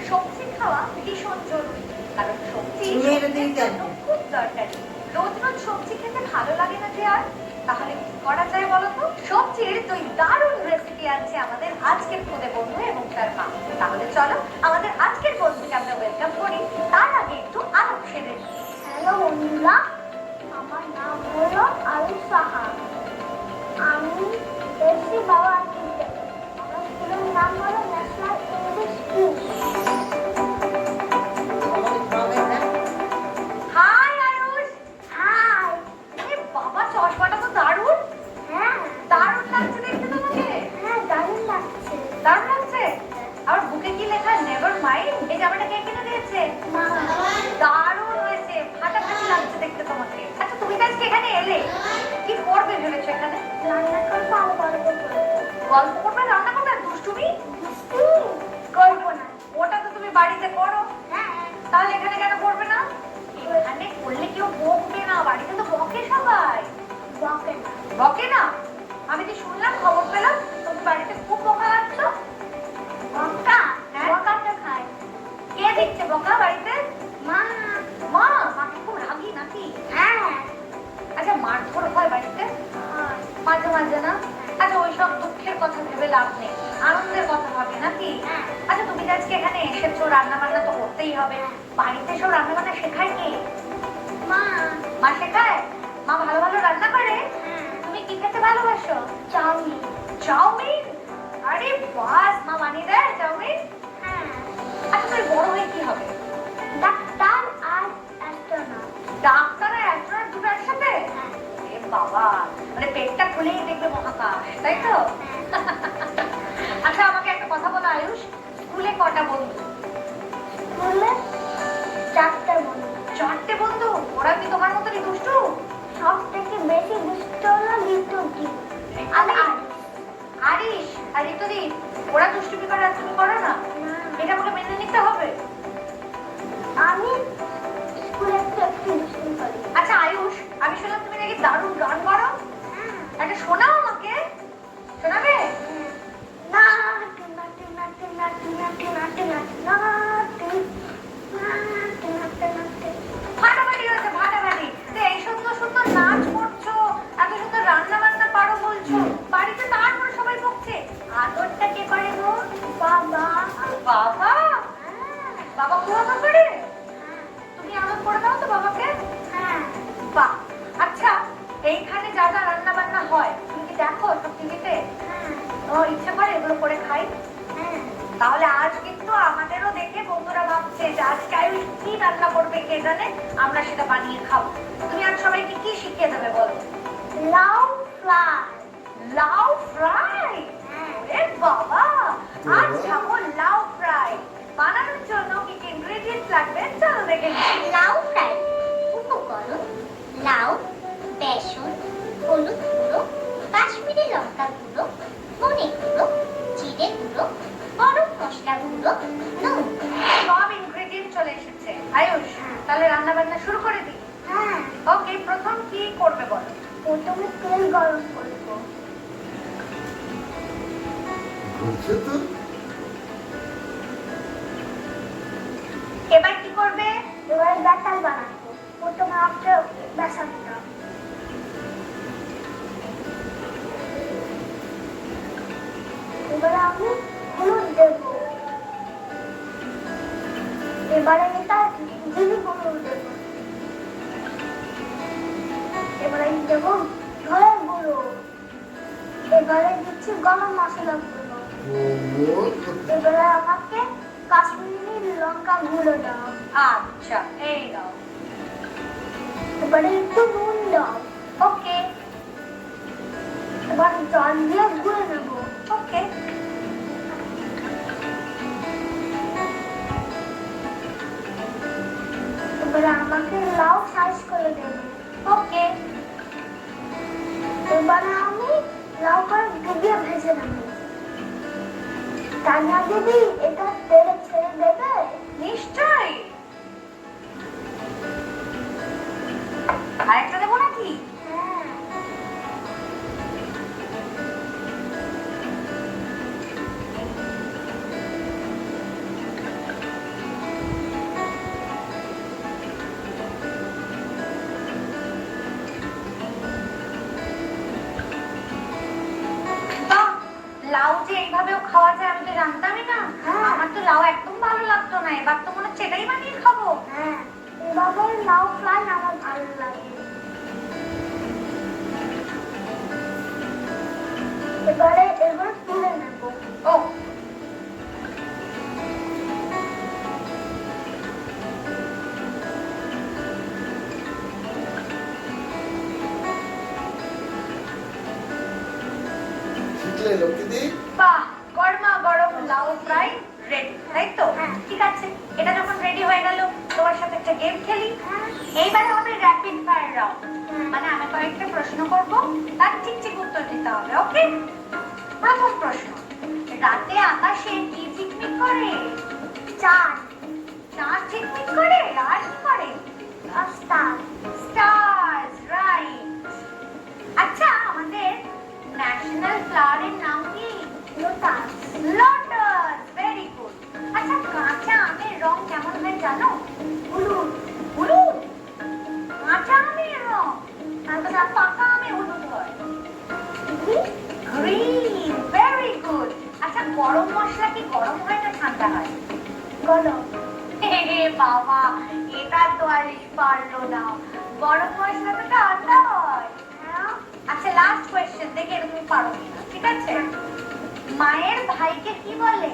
সবজি খাওয়া ভীষণ জরুরি, কারণ সবজি শরীরের জন্য খুব দরকারি। রোজ রোজ সবজি খেতে ভালো লাগে না যে আর, তাহলে কি করা যায় বলো তো? সবজির দুই দারুণ রেসিপি আছে আমাদের আজকের খুদে বন্ধু এবং তার মা। তাহলে চলো আমাদের আজকের বন্ধুকে আমরা ওয়েলকাম করি। তার আগে একটু আলোক সেরে নিই। হ্যালো বন্ধুরা, আমার নাম হলো আয়ুষ সাহা। আমি এসছি বাবা স্কুল থেকে। আমার স্কুলের নাম হলো National English School. Hi Ayush. Hi. আরে বাবা, চশমাটা তো দারুণ। হ্যাঁ, দারুণ লাগছে দেখতে তোমাকে। হ্যাঁ দারুণ লাগছে। দারুণ লাগছে। আর বুকে কি লেখা? Never mind. এই জামাটা কে কিনে দিয়েছে? মা। দারুণ হয়েছে, ফাটাফাটি লাগছে দেখতে তোমাকে। আচ্ছা, তুমি তো আজকে এখানে এলে, কি করবে ভেবেছো এখানে? রান্না করবো আর গল্প করবো। গল্প করবে, রান্না করবে, আর দুষ্টুমি করবো না। ওটা তো তুমি বাড়িতে করো। হ্যাঁ, তাহলে এখানে কেন করবে না? এখানে করলে কেউ বকবে না, বাড়িতে তো বকে সবাই। বকে না। বকে না? আমি তো শুনলাম, খবর পেলাম তুমি বাড়িতে খুব বকা খাচ্ছ। বকা? হ্যাঁ। বকাটা খায়। কে দিচ্ছে বকা বাড়িতে? মা। মা? মাকে খুব রাগি নাকি? হ্যাঁ। আচ্ছা, মারধর হয় বাড়িতে হয়। মাঝে মাঝে না? আচ্ছা, ওইসব দুঃখের কথা ভেবে লাভ নেই, আনন্দের কথা ভাবে নাকি? হ্যাঁ। আচ্ছা, তুমি যে আজকে এখানে এসেছো, রান্না বান্না তো করতেই হবে। বাড়িতে সব রান্না বান্না শেখায় কে? মা। মা শেখায়? মা ভালো ভালো রান্না করে? হ্যাঁ। তুমি কি খেতে ভালোবাসো? চাউমিন। চাউমিন? আরে বাস, মা বানিয়ে দেয় চাউমিন? হ্যাঁ। আচ্ছা, তুই বড় হয়ে কি হবে? ডাক্তার আর অ্যাস্ট্রোনট। ডাক্তার আর অ্যাস্ট্রোনট দুটো একসাথে? হ্যাঁ। এ বাবা, মানে পেটটা খুলেই দেখবে মহাকাশ, তাই তো? আচ্ছা, আমাকে একটা কথা বলো আয়ুষ, স্কুলে কটা বন্ধু? স্কুলে 4টে বন্ধু। 4টে বন্ধু? ওরা কি তোমার মতনই দুষ্টু? সব থেকে বেশি দুষ্ট হলো ঋতুদি আর আরিশ আর ঋতুদীপ। ওরা দুষ্টুমি করে আর তুমি করো না? এটা আমাকে মেনে নিতে হবে। আমি স্কুলে একটু দুষ্টুমি করি। আচ্ছা আয়ুষ, আমি শুনলাম তুমি নাকি দারুণ গান করো। একটা শোনাও আমাকে, শোনাবে? নাটু নাটু নাটু নাটু নাটু নাটু নাটু নাটু নাটু নাটু নাটু। ফাটাফাটি হয়েছে, ফাটাফাটি। তো এই সুন্দর সুন্দর নাচ করছো, এত সুন্দর রান্না বান্না পারো বলছো, বাড়িতে তারপর সবাই বকছে, আদরটা কে করে গো? বাবা। বাবা? বাবা খুব আদর করে? তুমি আদর করে দাও তো বাবাকে? হ্যাঁ। বাহ। আচ্ছা, এইখানে যা যা রান্না বান্না হয় তুমি কি দেখো সব টিভিতে? তোমার ইচ্ছে করে এগুলো করে খাই? তাহলে আজ কিন্তু আমাদেরও দেখে বন্ধুরা ভাবছে যে আজকে আয়ুষ কি রান্না করবে কে জানে, আমরা সেটা বানিয়ে খাবো। তুমি আজ সবাইকে কি শিখিয়ে দেবে বলো? লাউ ফ্রাই। লাউ ফ্রাই? ওরে বাবা, আজ খাবো লাউ ফ্রাই। বানানোর জন্য কি কি ইনগ্রেডিয়েন্টস লাগবে চলো দেখে নিই। লাউ ফ্রাই উপকরণ: লাউ, বেসন, হলুদ গুঁড়ো, কাশ্মীরি লঙ্কা গুঁড়ো, ধনে গুঁড়ো, জিরে গুঁড়ো, গরম মশলা গুঁড়ো, নুন। সব ইনগ্রেডিয়েন্ট চলে এসেছে। আয়ুষ, তাহলে রান্না বান্না শুরু করে দিই। হ্যাঁ। ওকে, প্রথম কি করবে বলো? প্রথমে তেল গরম করবো। এবার কি করবে? এবার ব্যাটার বানাবো। প্রথমে আজকে বেসনটা। এবারে আমি হলুদ দেবো। এবারে এটা জিরে গুঁড়ো দেবো। এবারে দেবো ধনের গুঁড়ো। এবারে দিচ্ছি গরম মশলা গুঁড়ো। এবারে আমাকে কাশ্মীরি লঙ্কা গুঁড়ো দাও। আচ্ছা, এই দাও। এবারে একটু নুন দাও। ওকে। এবার জল দিয়ে গুলে নেব। ওকে। এবারে আমাকে লাউ সাইজ করে দেবে। ওকে। এবারে আমি লাউ করে ডুবিয়ে ভেজে নেব। তানিয়া দিদি, এটা তেলে ছেড়ে দেবে? নিশ্চয়ই। আরেকটা দেবো নাকি? হ্যাঁ। লাউ যে এইভাবেও খাওয়া যায় আমি তো জানতামই না। হ্যাঁ। আমার তো লাউ একদম ভালো লাগতো না, এবার তো মনে হচ্ছে এটাই বানিয়ে খাবো। হ্যাঁ, এভাবে লাউ ফ্রাই আমার ভালো লাগে। এবারে তুলে নেব। ও শিখলে লক্ষ্মীদি? বাহ, গরমা গরম লাউ ফ্রাই রেডি, তাই তো? হ্যাঁ। ঠিক আছে, এটা যখন রেডি হয়ে গেল তোমার সাথে একটা গেম খেলি। হ্যাঁ। এইবারে হবে র্যাপিড ফায়ার রাউন্ড। হ্যাঁ। মানে আমি কয়েকটা প্রশ্ন করব, তার ঠিক ঠিক উত্তর দিতে হবে, ওকে? প্রথম প্রশ্ন, রাতে আকাশে কি ঝিকমিক করে? চার চাঁদ ঝিকমিক করে, আর কি করে? Star stars, right. আচ্ছা, আমাদের ন্যাশনাল ফ্লাওয়ারের নাম কি? Lotus lotus, very good. আচ্ছা, কাঁচা আমের রং কেমন হয় জানো? হলুদ হলুদ? কাঁচা আমের রং? আচ্ছা, পাকা আমে হলুদ হয়। Green, very good. আচ্ছা, গরম মশলা কি গরম হয় না ঠান্ডা হয়? গরম হে বাবা, এটা তো আর পারলো না। গরম মশলা তো ঠান্ডা হয়। আচ্ছা, লাস্ট কোয়েশ্চেন, দেখে এটা তুমি পারো কিনা, ঠিক আছে? মায়ের ভাইকে কি বলে?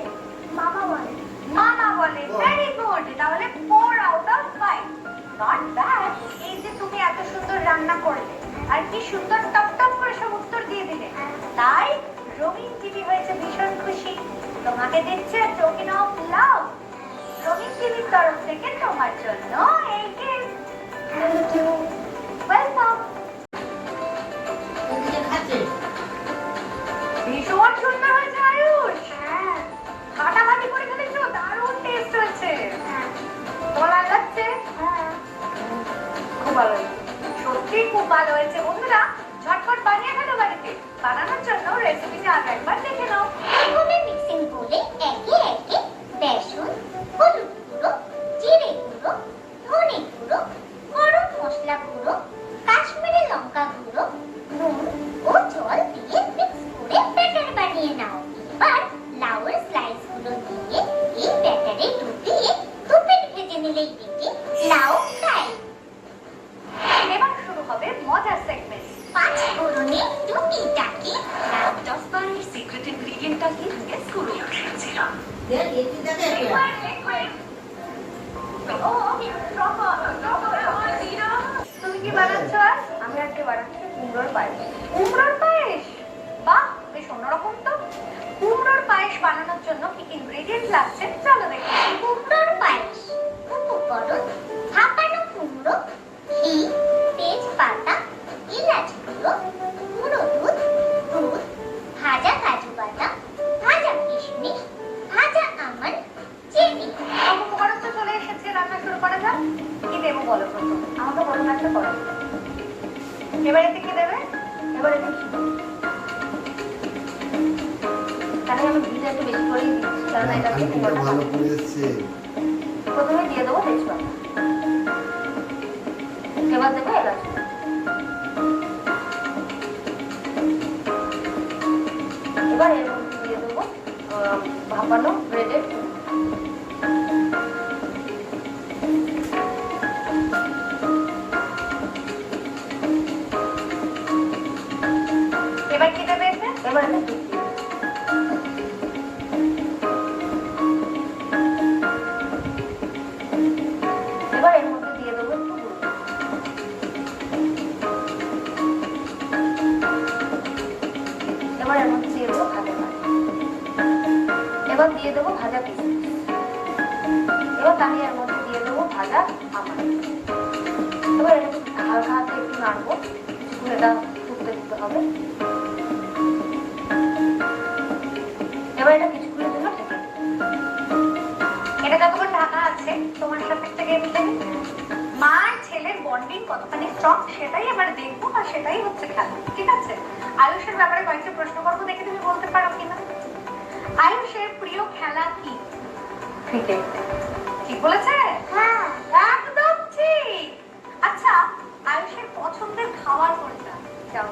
মামা বলে মামা বলে, ভেরি গুড। তাহলে 4 আউট অফ 5, নট ব্যাড। এই যে তুমি এত সুন্দর রান্না করলে আর কি সুন্দর টপ টপ করে সব উত্তর দিয়ে দিলে, তাই রঙিন টিভি হয়েছে ভীষণ খুশি। তোমাকে দিচ্ছে টোকেন অফ লাভ। রঙিন টিভির তরফ থেকে তোমার জন্য এই গিফট। Thank you. ওয়েলকাম। ভীষণ সুন্দর হয়েছে আয়ুষ, হ্যাঁ ফাটাফাটি করে ফেলেছো, দারুণ টেস্ট হয়েছে। হ্যাঁ তোমার ভালো লাগছে? হ্যাঁ খুব ভালো হয়েছে, সত্যি খুব ভালো হয়েছে। বন্ধুরা, ঝটপট বানিয়ে ফেলো বাড়িতে। বানানোর জন্য রেসিপিটা আগে একবার দেখে নাও। প্রথমে মিক্সিং বলে একে একে বেসন, হলুদ গুঁড়ো, জিরে গুঁড়ো, ধনে গুঁড়ো, গরম মশলা গুঁড়ো, কাশ্মীরি লঙ্কা গুঁড়ো, নুন ও জল দিয়ে মিক্স করে ব্যাটার বানিয়ে নাও। এবার লাউয়ের স্লাইস গুলো দিয়ে এই ব্যাটারে ডুবিয়ে 2 মিনিট ভেজে নিলেই রেডি লাউ ফ্রাই। এবার শুরু হবে মজার সেগমেন্ট। 5 ফোড়নে টুকিটাকি লাউ জসবারের সিক্রেট ইনগ্রেডিয়েন্টটা কি গেস করো। তুমি কি বানাচ্ছ আজ? আমি আজকে বানাচ্ছি কুমড়োর পায়েস। কুমড়োর পায়েস? বাহ, বেশ অন্যরকম তো। কুমড়োর পায়েস বানানোর জন্য কি কি ইনগ্রেডিয়েন্ট লাগছে চলো দেখি। কুমড়োর পায়েস উপকরণ ভাপানো কুমড়ো, ঘি, তেজপাতা, এলাচ গুঁড়ো, গুঁড়ো দুধ, দুধ, ভাজা কাজু বাদাম, ভাজা কিশমিশ, ভাজা আমন্ড, চিনি। সব উপকরণ তো চলে এসেছে, রান্না শুরু করা যাক। কি দেবো বলো প্রথম? আমাকে বলো একটা করো। এবার এতে কি দেবে? এবার এতে ঘি দেবো। তাহলে আমি ঘিটা একটু বেশি করেই দিচ্ছি, কারণ এটা দিয়ে আন্টিটা কুমড়োটা ভালো করে এসছে। প্রথমে দিয়ে দেবো তেজপাতা, এবার দেবো এলাচ। এবার এর মধ্যে দিয়ে দেবো ভাপানো ব্রেডের। এবার কি দেবে এতে? এবার এটা দুধ দিয়ে দেবো। এবার এর মধ্যে দিয়ে দেবো একটু গুঁড়ো। এবার এর মধ্যে দিয়ে দেবো ভাজা মাছ। এবার দিয়ে দেবো ভাজা কিশমিশ। এবার আমি এর মধ্যে দিয়ে দেবো ভাজা আমন্ড। এবার এটা হালকা হাতে একটু নাড়বো, কিছুক্ষণ এটা ফুটতে দিতে হবে। এবার এটা কিছুক্ষণের জন্য ঢেকে দেবো। এটা যতক্ষণ ঢাকা আছে তোমার সাথে একটা গেম খেলি। মা আর ছেলের বন্ডিং কতখানি স্ট্রং সেটাই এবার দেখবো, আর সেটাই হচ্ছে খেলা, ঠিক আছে? আয়ুষের ব্যাপারে কয়েকটা প্রশ্ন করবো, দেখে তুমি বলতে পারো কিনা। আয়ুষের প্রিয় খেলা কি? ক্রিকেট। ঠিক বলেছে? হ্যাঁ একদম ঠিক। আচ্ছা, আয়ুষের পছন্দের খাবার কোনটা? যাও।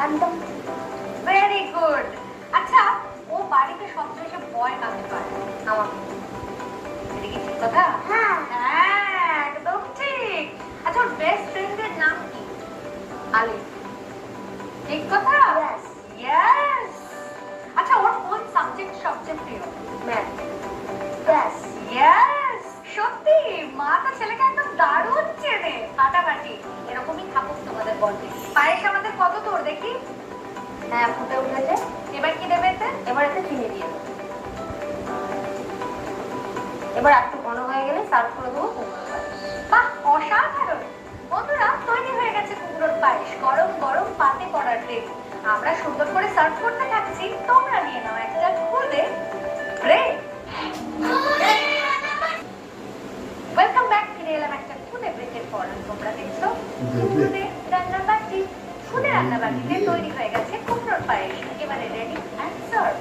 একদম ভেরি গুড। আচ্ছা, কথা? হ্যাঁ। হ্যাঁ, একদম ঠিক। আচ্ছা, ওর বেস্ট ফ্রেন্ডের নাম কি? আলিফ। ঠিক কথা? Yes. Yes. আচ্ছা, ওর কোন সাবজেক্ট সবচেয়ে প্রিয়? ম্যাথ। Yes. Yes. সত্যি, মা তো ছেলেকে একদম দারুণ চেনে। ফাটাফাটি। এরকমই থাকুক তোমাদের বন্ডিং। পায়েস আমাদের কত দূর দেখি? হ্যাঁ, ফুটে উঠেছে। এবার কি দেবে এতে? এবার এতে চিনি দিয়ে দেবো। এবার একটু ঘন হয়ে গেলে সার্ভ করে দেবো কুমড়োর পায়েস। বাহ, অসাধারণ। বন্ধুরা, তৈরি হয়ে গেছে কুমড়োর পায়েস। গরম গরম পাতে পড়ার রেডি। আমরা সুন্দর করে সার্ভ করতে থাকছি। তোমরা নিয়ে নাও একটা খুদে ব্রেক। Welcome back. ফিরে এলাম একটা খুদে ব্রেকের পর। তোমরা দেখছো খুদে রান্না বাটি। খুদে রান্না বাটিতে তৈরি হয়ে গেছে কুমড়োর পায়েস। এবারে রেডি অ্যান্ড সার্ভ।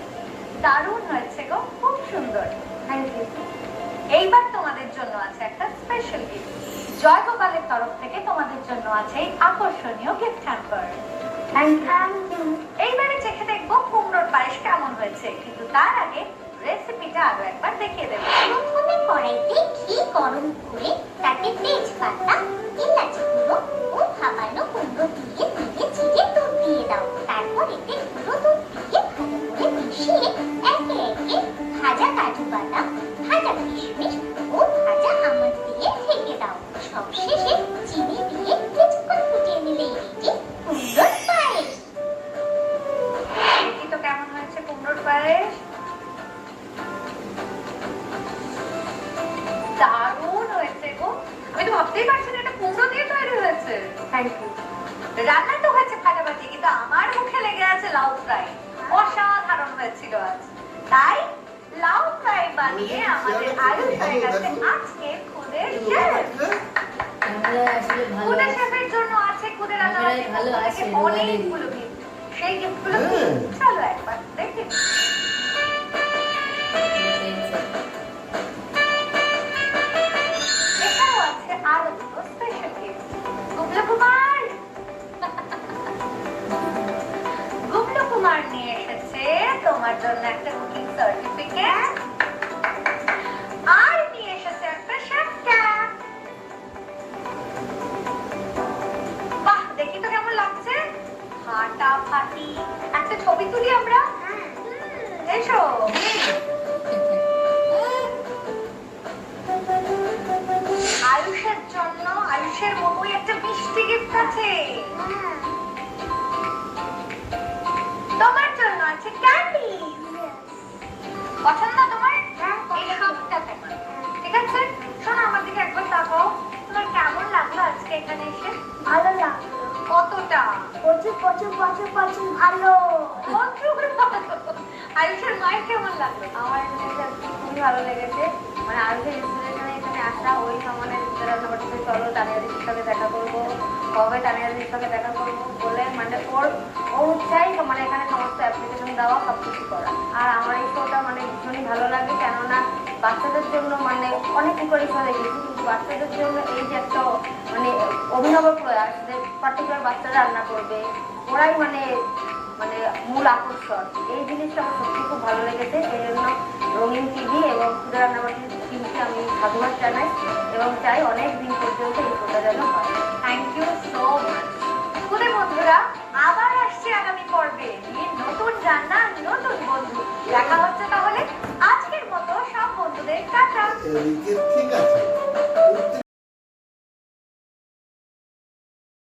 দারুণ হয়েছে গো, খুব সুন্দর। Thank you. এইবার তোমাদের জন্য আছে একটা স্পেশাল গিফট। জয় গোপালের তরফ থেকে তোমাদের জন্য আছে এই আকর্ষণীয় গিফট হ্যাম্পার। Thank you. এইবারে চেখে দেখবো কুমড়োর পায়েস কেমন হয়েছে, কিন্তু তার আগে রেসিপিটা আরো একবার দেখিয়ে দেবো। প্রথমে কড়াইতে ঘি গরম করে তাতে তেজপাতা, এলাচ গুঁড়ো ও ভাপানো কুমড়ো দিয়ে ধীরে ধীরে দুধ দিয়ে দাও। তারপর এতে গুঁড়ো দুধ দিয়ে ভালো করে মিশিয়ে একে একে ভাজা কাজু বাদাম, ভাজা কিশমিশ ও ভাজা আমন্ড দিয়ে ঢেকে দাও। সবশেষে চিনি দিয়ে কিছুক্ষণ ফুটিয়ে নিলেই রেডি কুমড়োর পায়েস। দেখি তো কেমন হয়েছে কুমড়োর পায়েস। দারুণ হয়েছে গো। আমি তো ভাবতেই পারছি না এটা কুমড়ো দিয়ে তৈরি হয়েছে। Thank you. রান্না তো হয়েছে ফাটাফাটি, কিন্তু আমার মুখে লেগে আছে লাউ ফ্রাই। অসাধারণ হয়েছিল আজ। তাই লাউ ফ্রাই বানিয়ে আমাদের আয়ুষ হয়ে গেছে আজকে খুদের শেফ। খুদে শেফের জন্য আছে খুদে রান্না বান্নার পক্ষ থেকে অনেকগুলো গিফট। সেই গিফটগুলো কি? চলো একবার দেখে নিই। এখানেও আছে আরো দুটো স্পেশাল গিফট। গুবলু কুমার গুবলু কুমার নিয়ে এসেছে তোমার জন্য একটা কুকিং সার্টিফিকেট, আর নিয়ে এসেছে একটা শেফ ক্যাপ। বাহ, দেখি তো কেমন লাগছে। ফাটাফাটি। একটা ছবি তুলি আমরা। এসো। আয়ুষের জন্য আয়ুষের মতোই একটা মিষ্টি গিফট আছে। তোমার জন্য আছে ক্যান্ডি। পছন্দ তোমার? এই সবটা তোমার। ঠিক আছে, শোনো আমার দিকে একবার তাকাও। তোমার কেমন লাগলো আজকে এখানে এসে? ভালো লাগলো। কতটা? প্রচুর প্রচুর প্রচুর প্রচুর ভালো। আয়ুষের মায়ের কেমন লাগলো? আমার এটা খুবই ভালো লেগেছে। মানে আজকে ইনস্পিরেশনে এখানে আসা, ওই সমানের রান্নাবাটিতে চলো তানিয়া দিদির সঙ্গে দেখা করবো, কবে তানিয়া দিদির সঙ্গে দেখা করবো বলে মানে ওর উৎসাহী মানে এখানে সমস্ত অ্যাপ্লিকেশন দেওয়া সব কিছু করা। আর আমার এই শোটা মানে ভীষণই ভালো লাগে, কেননা বাচ্চাদের জন্য মানে অনেক প্রিপারেশন হয়ে গেছি, কিন্তু বাচ্চাদের জন্য এই যে একটা মানে অভিনব প্রয়াস যে পার্টিকুলার বাচ্চারা রান্না করবে, ওরাই মানে মানে মূল আকর্ষণ। এই জিনিসটা আমার সত্যি খুব ভালো লেগেছে। সেই জন্য রঙিন টিভি এবং খুদে রান্নাবাটির টিমকে আমি সাধুবাদ জানাই এবং চাই অনেক দিন পর্যন্ত এই শোটা যেন হয়। Thank you so much. খুদে বন্ধুরা, আবার আসছি আগামী পর্বে নিয়ে নতুন রান্না, নতুন বন্ধু। দেখা হচ্ছে তাহলে। আজকের মতো সব বন্ধুদের টাটা। এদিকে ঠিক আছে।